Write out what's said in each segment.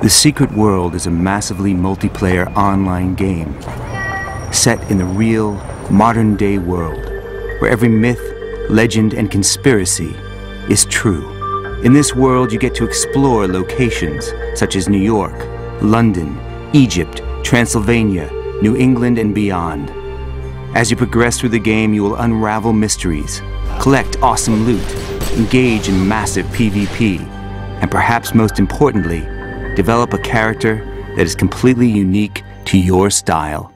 The Secret World is a massively multiplayer online game set in the real, modern-day world where every myth, legend, and conspiracy is true. In this world, you get to explore locations such as New York, London, Egypt, Transylvania, New England, and beyond. As you progress through the game, you will unravel mysteries, collect awesome loot, engage in massive PvP, and perhaps most importantly, develop a character that is completely unique to your style.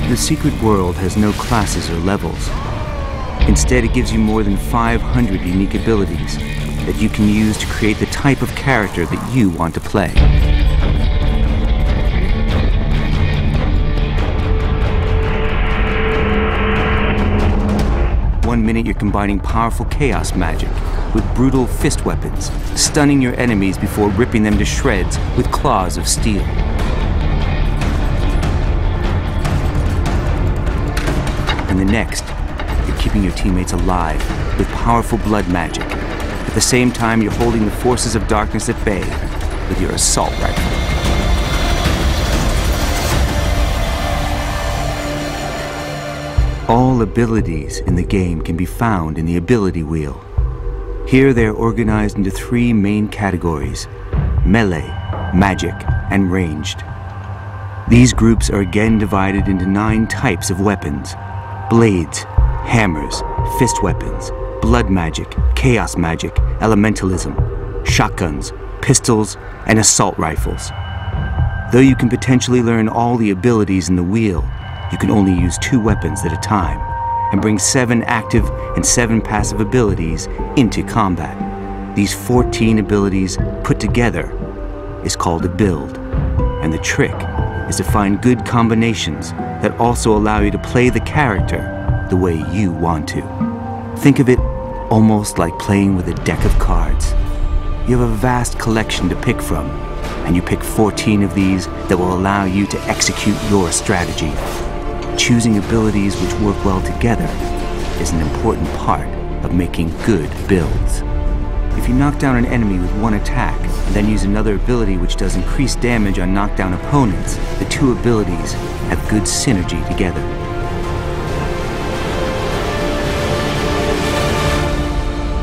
The Secret World has no classes or levels. Instead, it gives you more than 500 unique abilities that you can use to create the type of character that you want to play. One minute you're combining powerful chaos magic with brutal fist weapons, stunning your enemies before ripping them to shreds with claws of steel. And the next, you're keeping your teammates alive with powerful blood magic. At the same time, you're holding the forces of darkness at bay with your assault rifle. All abilities in the game can be found in the ability wheel. Here they are organized into 3 main categories: melee, magic, and ranged. These groups are again divided into 9 types of weapons: blades, hammers, fist weapons, blood magic, chaos magic, elementalism, shotguns, pistols, and assault rifles. Though you can potentially learn all the abilities in the wheel, you can only use 2 weapons at a time, and bring 7 active and 7 passive abilities into combat. These 14 abilities put together is called a build, and the trick is to find good combinations that also allow you to play the character the way you want to. Think of it almost like playing with a deck of cards. You have a vast collection to pick from, and you pick 14 of these that will allow you to execute your strategy. Choosing abilities which work well together is an important part of making good builds. If you knock down an enemy with 1 attack, and then use another ability which does increased damage on knockdown opponents, the 2 abilities have good synergy together.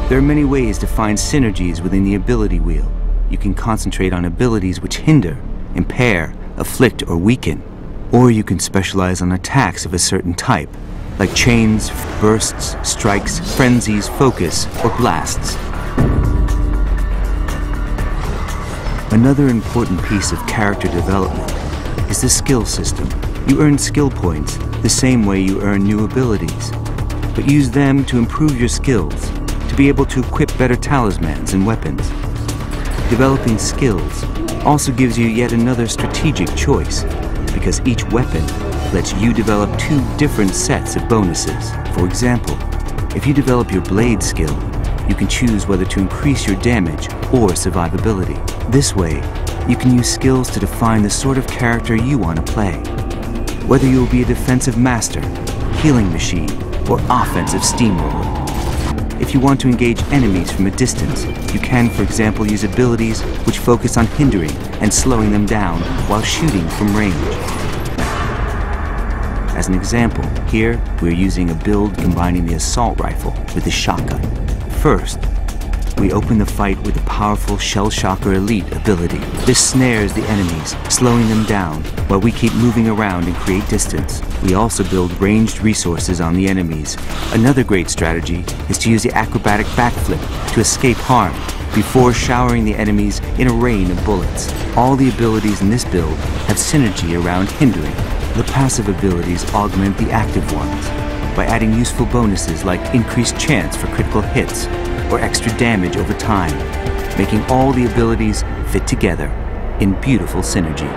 There are many ways to find synergies within the ability wheel. You can concentrate on abilities which hinder, impair, afflict, or weaken. Or you can specialize on attacks of a certain type, like chains, bursts, strikes, frenzies, focus, or blasts. Another important piece of character development is the skill system. You earn skill points the same way you earn new abilities, but use them to improve your skills, to be able to equip better talismans and weapons. Developing skills also gives you yet another strategic choice, because each weapon lets you develop 2 different sets of bonuses. For example, if you develop your blade skill, you can choose whether to increase your damage or survivability. This way, you can use skills to define the sort of character you want to play. Whether you will be a defensive master, healing machine, or offensive steamroller. If you want to engage enemies from a distance, you can, for example, use abilities which focus on hindering and slowing them down while shooting from range. As an example, here we're using a build combining the assault rifle with the shotgun. First, we open the fight with the powerful Shell Shocker Elite ability. This snares the enemies, slowing them down while we keep moving around and create distance. We also build ranged resources on the enemies. Another great strategy is to use the acrobatic backflip to escape harm before showering the enemies in a rain of bullets. All the abilities in this build have synergy around hindering. The passive abilities augment the active ones by adding useful bonuses like increased chance for critical hits or extra damage over time, making all the abilities fit together in beautiful synergy.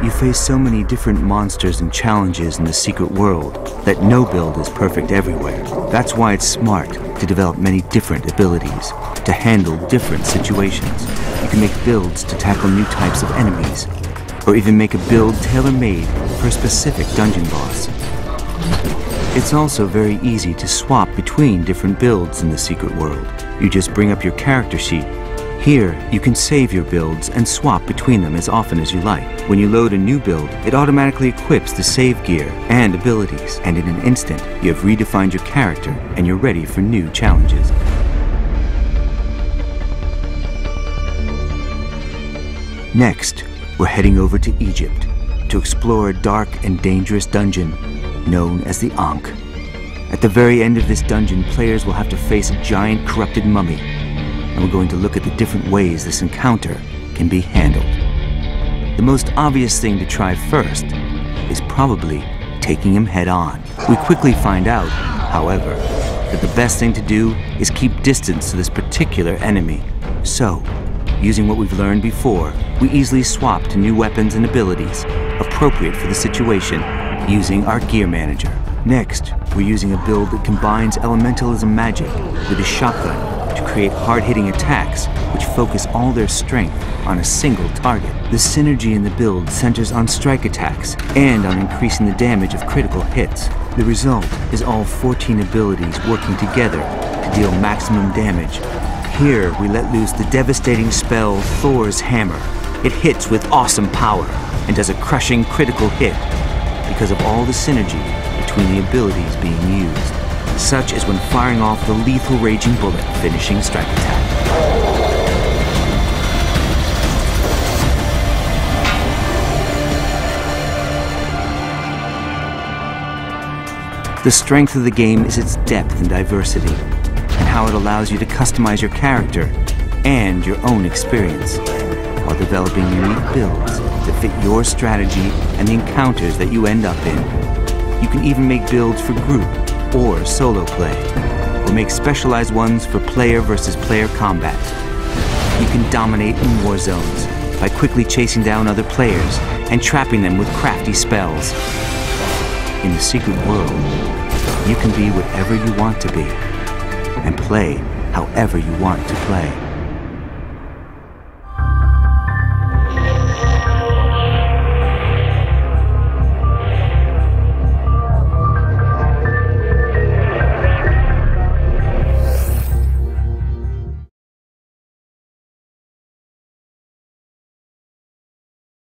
You face so many different monsters and challenges in the Secret World that no build is perfect everywhere. That's why it's smart to develop many different abilities to handle different situations. You can make builds to tackle new types of enemies, or even make a build tailor-made for a specific dungeon boss. It's also very easy to swap between different builds in the Secret World. You just bring up your character sheet. Here, you can save your builds and swap between them as often as you like. When you load a new build, it automatically equips the save gear and abilities, and in an instant, you have redefined your character and you're ready for new challenges. Next, we're heading over to Egypt to explore a dark and dangerous dungeon known as the Ankh. At the very end of this dungeon, players will have to face a giant corrupted mummy, and we're going to look at the different ways this encounter can be handled. The most obvious thing to try first is probably taking him head on. We quickly find out, however, that the best thing to do is keep distance to this particular enemy. So, using what we've learned before, we easily swap to new weapons and abilities appropriate for the situation using our gear manager. Next, we're using a build that combines elementalism magic with a shotgun to create hard-hitting attacks which focus all their strength on a single target. The synergy in the build centers on strike attacks and on increasing the damage of critical hits. The result is all 14 abilities working together to deal maximum damage. Here, we let loose the devastating spell Thor's Hammer. It hits with awesome power and does a crushing critical hit because of all the synergy between the abilities being used, such as when firing off the lethal Raging Bullet finishing strike attack. The strength of the game is its depth and diversity, and how it allows you to customize your character and your own experience, while developing unique builds that fit your strategy and the encounters that you end up in. You can even make builds for group or solo play, or make specialized ones for player versus player combat. You can dominate in war zones by quickly chasing down other players and trapping them with crafty spells. In the Secret World, you can be whatever you want to be and play however you want to play.